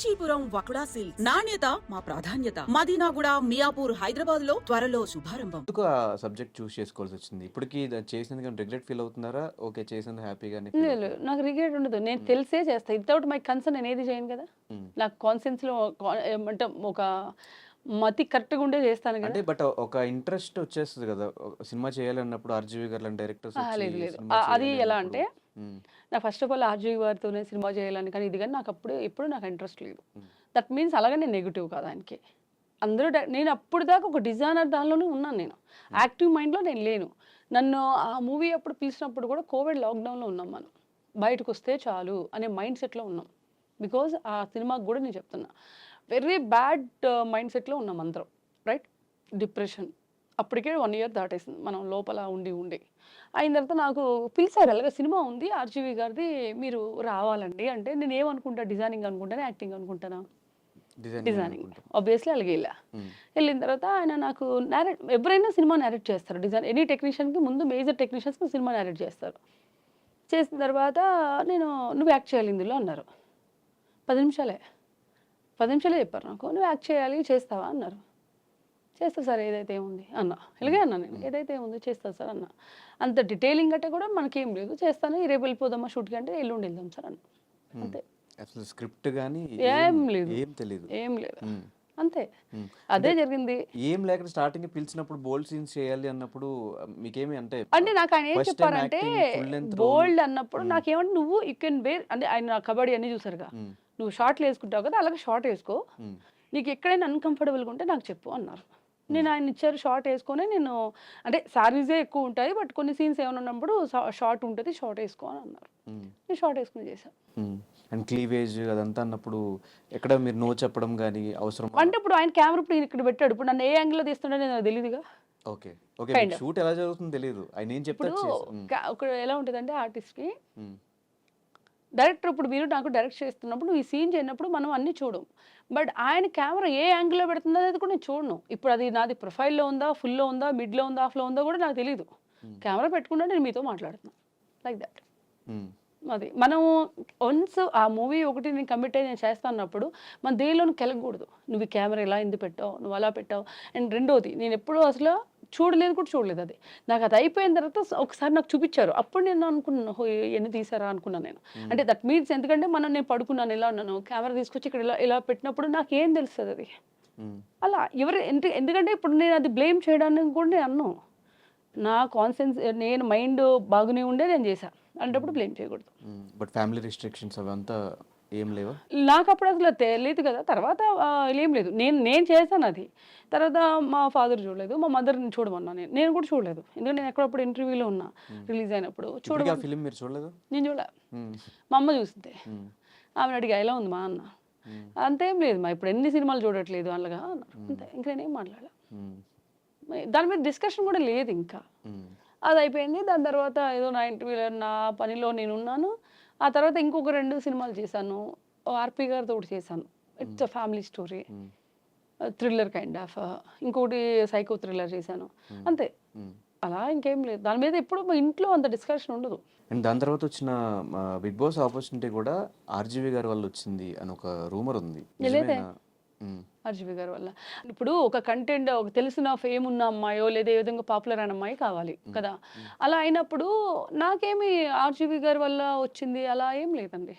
Kanchipuram వకుడా silks నాణ్యత మా ప్రాధాన్యత. మదీనాగూడ, మియాపూర్, హైదరాబాద్ లో త్వరలో శుభారంభం. ఎందుకు ఆ సబ్జెక్ట్ చూస్ చేసుకోవాల్సి వచ్చింది? ఇప్పటికి చేసినందుకు రిగ్రెట్ ఫీల్ అవుతున్నారా? ఓకే చేసినందుకు హ్యాపీగానే ఫీల్ లేదు నాకు రిగ్రెట్ ఉండదు. నేను తెలిసే చేస్తా. వితౌట్ మై కన్సర్న్ నేను ఏది చేయను కదా. నాకు కాన్సెన్స్లో ఏమంటే ఒక మతి కరెక్ట్గా ఉండే చేస్తాను కదా. అంటే బట్ ఒక ఇంట్రెస్ట్ వచ్చేస్తుంది కదా సినిమా చేయాలన్నప్పుడు. ఆర్జీవి గారు లాంటి డైరెక్టర్స్ లేదు లేదు అది ఎలా అంటే నాకు ఫస్ట్ ఆఫ్ ఆల్ ఆర్జీవి గారితోనే సినిమా చేయాలని కానీ ఇది కానీ నాకు ఎప్పుడు నాకు ఇంట్రెస్ట్ లేదు. దట్ మీన్స్ అలాగే నేను నెగిటివ్ కాదు ఆయనకి. అందరూ నేను అప్పుడు దాకా ఒక డిజైనర్ దానిలోనే ఉన్నాను. నేను యాక్టివ్ మైండ్లో నేను లేను. నన్ను ఆ మూవీ అప్పుడు పిలిచినప్పుడు కూడా కోవిడ్ లాక్డౌన్లో ఉన్నాం. మనం బయటకు వస్తే చాలు అనే మైండ్ సెట్లో ఉన్నాం. బికాజ్ ఆ సినిమాకి కూడా నేను చెప్తున్నా వెరీ బ్యాడ్ మైండ్ సెట్లో ఉన్నాం అందరం. రైట్, డిప్రెషన్ అప్పటికే 1 year దాటేసింది మనం లోపల ఉండి అయిన తర్వాత నాకు పిలిచారు. అలాగే సినిమా ఉంది ఆర్జీవి గారిది, మీరు రావాలండి అంటే నేను ఏమనుకుంటా, డిజైనింగ్ అనుకుంటానా యాక్టింగ్ అనుకుంటానా? డిజైనింగ్ ఆబ్వియస్లీ అలాగే వెళ్ళిన తర్వాత ఆయన నాకు ఎవరైనా సినిమా నేరేట్ చేస్తారు. డిజైన్ ఎనీ టెక్నీషియన్కి ముందు మేజర్ టెక్నీషియన్స్కి సినిమా నేరేట్ చేస్తారు. చేసిన తర్వాత నేను నువ్వు యాక్ట్ చేయాలి ఇందులో అన్నారు. 10 నిమిషాలే చెప్పారు నాకు. నువ్వు యాక్ట్ చేయాలి, చేస్తావా అన్నారు. చేస్తా సార్, ఏదైతే ఏముంది అన్న. ఇలాగే అన్నా నేను, ఏదైతే ఏముంది చేస్తా సార్ అన్న. అంత డీటెయిలింగ్ అంటే కూడా మనకేం లేదు, చేస్తాను, రేపు వెళ్ళిపోదామా షూట్కి అంటే ఎల్లుండి వెళ్దాం సార్ అన్న. అంతే, అసలు స్క్రిప్ట్ కానీ ఏం లేదు, ఏం లేదు అంతే. అదే జరిగింది. ఏం లేక స్టార్టింగ్ పిలిచినప్పుడు బోల్డ్ సీన్స్ చేయాలి అన్నప్పుడు మీకేమి అంటే నాకు ఆయన ఏం చెప్పారంటే బోల్డ్ అన్నప్పుడు నాకేమంటే నువ్వు యూ కెన్ వేర్ అంటే ఆయన కబడ్డీ అన్ని చూసారుగా, నువ్వు షార్ట్లు వేసుకుంటావు కదా అలాగే షార్ట్ వేసుకో, నీకు ఎక్కడైనా అన్కంఫర్టబుల్గా ఉంటే నాకు చెప్పు అన్నారు. నేను ఆయన ఇచ్చారు షార్ట్ వేసుకొని, నేను అంటే సారీసే ఎక్కువ ఉంటాయి బట్ కొన్ని సీన్స్ ఏమైనా ఉన్నప్పుడు షార్ట్ ఉంటుంది, షార్ట్ వేసుకో అని అన్నారు. నేను షార్ట్ వేసుకుని చేశాను. అండ్ క్లీవేజ్ అదంతా అన్నప్పుడు ఎక్కడ మీరు నో చెప్పడం కానీ అవసరం అంటే ఇప్పుడు ఆయన కెమెరా ఇప్పుడు ఇక్కడ పెట్టాడు, ఇప్పుడు నన్ను ఏ యాంగిల్లో తీస్తుండే నాకు తెలియదుగా. ఓకే ఓకే షూట్ ఎలా జరుగుతుందో తెలియదు, ఆయన ఏం చెప్తాడు. ఒక ఎలా ఉంటుందంటే ఆర్టిస్ట్కి డైరెక్టర్ ఇప్పుడు మీరు నాకు డైరెక్ట్ చేస్తున్నప్పుడు నువ్వు ఈ సీన్ చేయనప్పుడు మనం అన్ని చూడం, బట్ ఆయన కెమెరా ఏ యాంగిల్లో పెడుతుందో అనేది కూడా నేను చూడను. ఇప్పుడు అది నాది ప్రొఫైల్లో ఉందా, ఫుల్లో ఉందా, మిడ్లో ఉందా, ఆఫ్లో ఉందా కూడా నాకు తెలియదు. కెమెరా పెట్టుకుంటే నేను మీతో మాట్లాడుతున్నాను లైక్ దట్. అది మనం వన్స్ ఆ మూవీ ఒకటి నేను కమిట్ అయ్యి నేను చేస్తానప్పుడు మన దేనిలోనూ కెలగకూడదు. నువ్వు ఈ కెమెరా ఇలా ఎందుకు పెట్టావు, నువ్వు అలా పెట్టావు. అండ్ రెండోది నేను ఎప్పుడూ అసలు చూడలేదు అది. నాకు అది అయిపోయిన తర్వాత ఒకసారి నాకు చూపించారు, అప్పుడు నేను అనుకున్నాను ఎన్ని తీసారా అనుకున్నాను నేను. అంటే దట్ మీన్స్ ఎందుకంటే నేను పడుకున్నాను, ఇలా ఉన్నాను, కెమెరా తీసుకొచ్చి ఇక్కడ ఇలా పెట్టినప్పుడు నాకు ఏం తెలుస్తుంది అది అలా ఎందుకంటే ఇప్పుడు నేను అది బ్లేమ్ చేయడానికి కూడా నేను అన్నాను. నా కాన్సెన్స్ నేను మైండ్ బాగానే ఉండే నేను చేశాను అంటప్పుడు బ్లేమ్ చేయకూడదు. బట్ ఫ్యామిలీ రిస్ట్రిక్షన్స్ అవంతా ఏం లేవా? నాకు అప్పుడు అసలు తెలియదు కదా. తర్వాత ఏం లేదు, నేను చేశాను అది. తర్వాత మా ఫాదర్ చూడలేదు, మా మదర్ని చూడమన్నా, నేను కూడా చూడలేదు. ఎందుకంటే నేను ఎక్కడప్పుడు ఇంటర్వ్యూలో ఉన్నా రిలీజ్ అయినప్పుడు. ఫిలిం మీరు చూడలేదు? నేను చూడలే, మా అమ్మ చూసింది. ఆమెను అడిగా ఎలా ఉంది మా అన్న, అంతేం లేదు మా ఇప్పుడు ఎన్ని సినిమాలు చూడట్లేదు అలాగా అన్నారు. అంతే, ఇంకా నేనేం మాట్లాడలే. దాని మీద డిస్కషన్ కూడా లేదు ఇంకా. అది అయిపోయింది. దాని తర్వాత ఏదో నా ఇంటర్వ్యూలో నా పనిలో నేను ఉన్నాను. ఆ తర్వాత ఇంకొక 2 సినిమాలు చేశాను. ఆర్పి గారితో ఒకటి చేశాను, it's a family story, thriller kind of. ఇంకోటి సైకో థ్రిల్లర్ చేశాను. అంతే, అలా ఇంకేం లేదు. దాని మీద ఎప్పుడు మా ఇంట్లో అంత డిస్కషన్ ఉండదు. అండ్ దాని తర్వాత వచ్చిన బిగ్ బాస్ ఆపర్చునిటీ కూడా ఆర్జీవి గారి వల్ల వచ్చింది అని ఒక రూమర్ ఉంది. ఆర్జీవి గారి వల్ల ఇప్పుడు ఒక కంటెంట్, ఒక తెలిసిన ఫేమ్ ఉన్న అమ్మాయో లేదా ఏ విధంగా పాపులర్ అయిన అమ్మాయి కావాలి కదా. అలా అయినప్పుడు నాకేమి ఆర్జీవి గారి వల్ల వచ్చింది అలా ఏం లేదండి.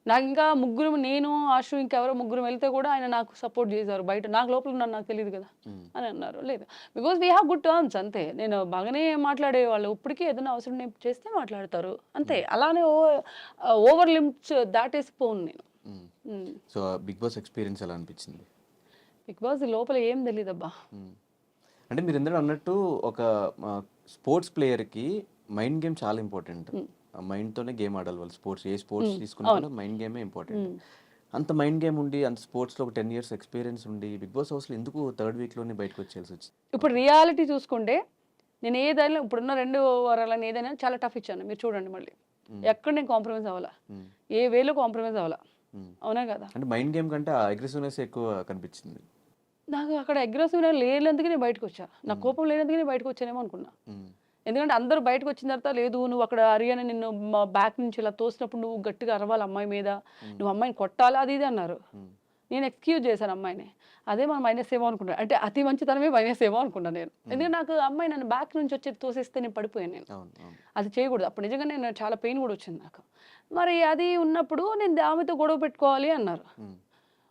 నాకు ఇంకా ముగ్గురు, నేను ఆశు ఇంకెవరో ముగ్గురు వెళ్తే కూడా ఆయన నాకు సపోర్ట్ చేశారు. బయట నాకు లోపల ఉన్నాను నాకు తెలియదు కదా అని అన్నారు. లేదు, because we have good terms అంతే. నేను బాగానే మాట్లాడేవాళ్ళు, ఇప్పటికీ ఏదైనా అవసరం నేను చేస్తే మాట్లాడతారు అంతే. అలానే ఓవర్ లిమిట్స్ దాటేసిపోను నేను. సో బిగ్ బాస్ ఎక్స్పీరియన్స్ ఎలా అనిపించింది? బిగ్ బాస్ లోపల ఏం తెలియదు అబ్బా. అంటే మీరు ఎందుకు అన్నట్టు ఒక స్పోర్ట్స్ ప్లేయర్కి మైండ్ గేమ్ చాలా ఇంపార్టెంట్. మైండ్తోనే గేమ్ ఆడాలి వాళ్ళు. ఏ స్పోర్ట్స్ తీసుకున్నా మైండ్ గేమే ఇంపార్టెంట్. అంత మైండ్ గేమ్ ఉండి అంత స్పోర్ట్స్లో ఒక 10 years ఎక్స్పీరియన్స్ ఉండి బిగ్ బాస్ హౌస్లో ఎందుకు 3rd weekలోనే బయటకు వచ్చేయాల్సి వచ్చింది? ఇప్పుడు రియాలిటీ చూసుకుంటే నేను ఏదైనా ఇప్పుడున్న 2 వారాలని ఏదైనా చాలా టఫ్ ఇచ్చాను. మీరు చూడండి, మళ్ళీ ఎక్కడ నేను కాంప్రమైజ్ అవ్వాలా, ఏ వేలో కాంప్రమైజ్ అవ్వాలా, అవునా కదా. అంటే మైండ్ గేమ్ కంటే అగ్రెసివ్నెస్ ఎక్కువ కనిపించింది నాకు. అక్కడ అగ్రెసివ్ లేనందుకే నేను బయటకు వచ్చా, నా కోపం లేనందుకే నేను బయటకు వచ్చానేమో అనుకున్నా. ఎందుకంటే అందరూ బయటకు వచ్చిన తర్వాత లేదు నువ్వు అక్కడ అరియానా నిన్ను బ్యాక్ నుంచి ఇలా తోసినప్పుడు నువ్వు గట్టిగా అరవాలి అమ్మాయి మీద, నువ్వు అమ్మాయిని కొట్టాలి అది ఇది అన్నారు. నేను ఎక్స్క్యూజ్ చేశాను అమ్మాయిని. అదే మనం మైనస్ ఏమో అనుకున్నాను, అంటే అతి మంచితనమే మైనస్ ఏమో అనుకున్నాను నేను. ఎందుకంటే నాకు అమ్మాయి నన్ను బ్యాక్ నుంచి వచ్చి తోసేస్తే నేను పడిపోయాను. నేను అది చేయకూడదు. అప్పుడు నిజంగా నేను చాలా పెయిన్ కూడా వచ్చింది నాకు. మరి అది ఉన్నప్పుడు నేను ఆమెతో గొడవ పెట్టుకోవాలి అన్నారు.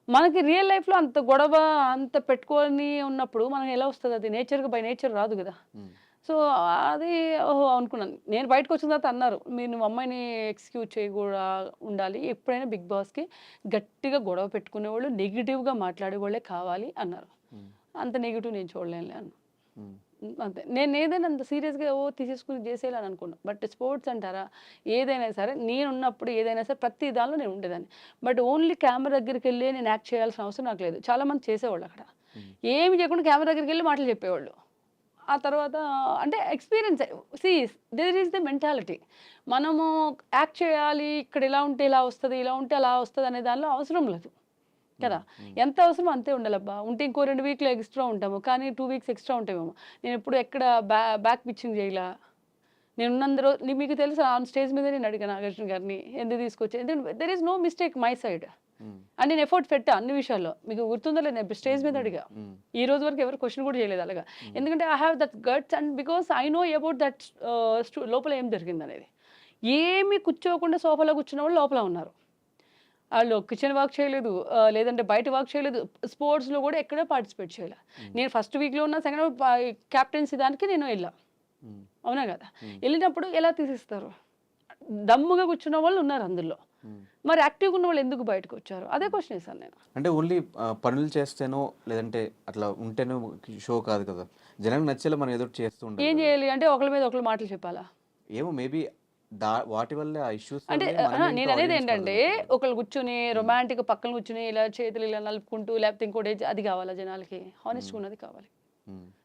మనకి రియల్ లైఫ్లో అంత గొడవ అంత పెట్టుకొని ఉన్నప్పుడు మనకి ఎలా వస్తుంది? అది నేచర్గా బై నేచర్ రాదు కదా. సో అది ఓహో అనుకున్నాను. నేను బయటకు వచ్చిన తర్వాత అన్నారు, మీరు నువ్వు అమ్మాయిని ఎక్స్క్యూజ్ చేయకూడా ఉండాలి, ఎప్పుడైనా బిగ్ బాస్కి గట్టిగా గొడవ పెట్టుకునేవాళ్ళు నెగిటివ్గా మాట్లాడేవాళ్ళే కావాలి అన్నారు. అంత నెగిటివ్ నేను చూడలేనులే అన్న. అంతే, నేను ఏదైనా అంత సీరియస్గా తీసేసుకుని చేసేయాలని అనుకున్నాను. బట్ స్పోర్ట్స్ అంటారా, ఏదైనా సరే నేనున్నప్పుడు ఏదైనా సరే ప్రతి దానిలో నేను ఉండేదాన్ని. బట్ ఓన్లీ కెమెరా దగ్గరికి వెళ్ళి నేను యాక్ట్ చేయాల్సిన అవసరం నాకు లేదు. చాలామంది చేసేవాళ్ళు అక్కడ ఏమి చేయకుండా కెమెరా దగ్గరికి వెళ్ళి మాటలు చెప్పేవాళ్ళు. ఆ తర్వాత అంటే experience there is the mentality. మనము యాక్ట్ చేయాలి, ఇక్కడ ఇలా ఉంటే ఇలా వస్తుంది, ఇలా ఉంటే అలా వస్తుంది అనే దానిలో అవసరం లేదు కదా. ఎంత అవసరమో అంతే ఉండాలబ్బా. ఉంటే ఇంకో 2 వీక్లు ఎక్స్ట్రా ఉంటాము, కానీ 2 వీక్స్ ఎక్స్ట్రా ఉంటామేమో. నేను ఎప్పుడు ఎక్కడ బ్యాక్ పిచ్చింగ్ చేయలా. నేను ఉన్నందరూ మీకు తెలుసు ఆన్ స్టేజ్ మీద నేను అడిగాను నాగార్జున గారిని ఎందుకు తీసుకొచ్చి, ఎందుకంటే there is no mistake my side. And నేను ఎఫర్ట్ పెట్టా అన్ని విషయాల్లో. మీకు గుర్తుందో లేదు, నేను స్టేజ్ మీద అడిగా. ఈ రోజు వరకు ఎవరు క్వశ్చన్ కూడా చేయలేదు అలాగా. ఎందుకంటే I have that guts and because I know about that లోపల ఏం జరిగింది అనేది. ఏమి కూర్చోకుండా సోఫాలో కూర్చున్న వాళ్ళు లోపల ఉన్నారు. వాళ్ళు కిచెన్ వర్క్ చేయలేదు, లేదంటే బయట వర్క్ చేయలేదు, స్పోర్ట్స్లో కూడా ఎక్కడా పార్టిసిపేట్ చేయలేదు. నేను ఫస్ట్ వీక్లో ఉన్న సెకండ్ క్యాప్టెన్సీ దానికి నేను వెళ్ళా, అవునా కదా. వెళ్ళినప్పుడు ఎలా తీసిస్తారు? దమ్ముగా కూర్చున్న వాళ్ళు ఉన్నారు అందులో. మరి యాక్టివ్గా ఉన్న వాళ్ళు ఎందుకు బయటకు వచ్చారు? అదే క్వశ్చన్ వేసాను నేను. అంటే ఓన్లీ పనులు చేస్తేనో లేదంటే అట్లా ఉంటేనో షో కాదు కదా. జనానికి నచ్చేలా మనం ఏదో చేస్తూ ఉంటాం. ఏం చేయాలి అంటే ఒకళ్ళ మీద ఒకళ్ళు మాటలు చెప్పాలా? ఏమో మేబీ వాటి వల్ల ఆ ఇష్యూస్. అంటే నేను అనేది ఏంటంటే ఒకళ్ళు కూర్చుని రొమాంటిక్ పక్కన కూర్చుని ఇలా చేతులు ఇలా నలుపుకుంటూ లేకపోతే ఇంకోటి అది కావాలా జనాలకి? హానెస్ట్గా ఉన్నది కావాలి.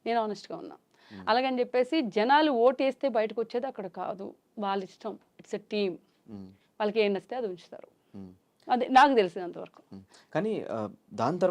నేను హానెస్ట్గా ఉన్నా. అలాగని చెప్పేసి జనాలు ఓటు వేస్తే బయటకు వచ్చేది అక్కడ కాదు, వాళ్ళ ఇష్టం. It's a team. వాళ్ళకి ఏం నచ్చితే అది ఉంచుతారు. అదే నాకు తెలిసినంతవరకు. కానీ దాని తర్వాత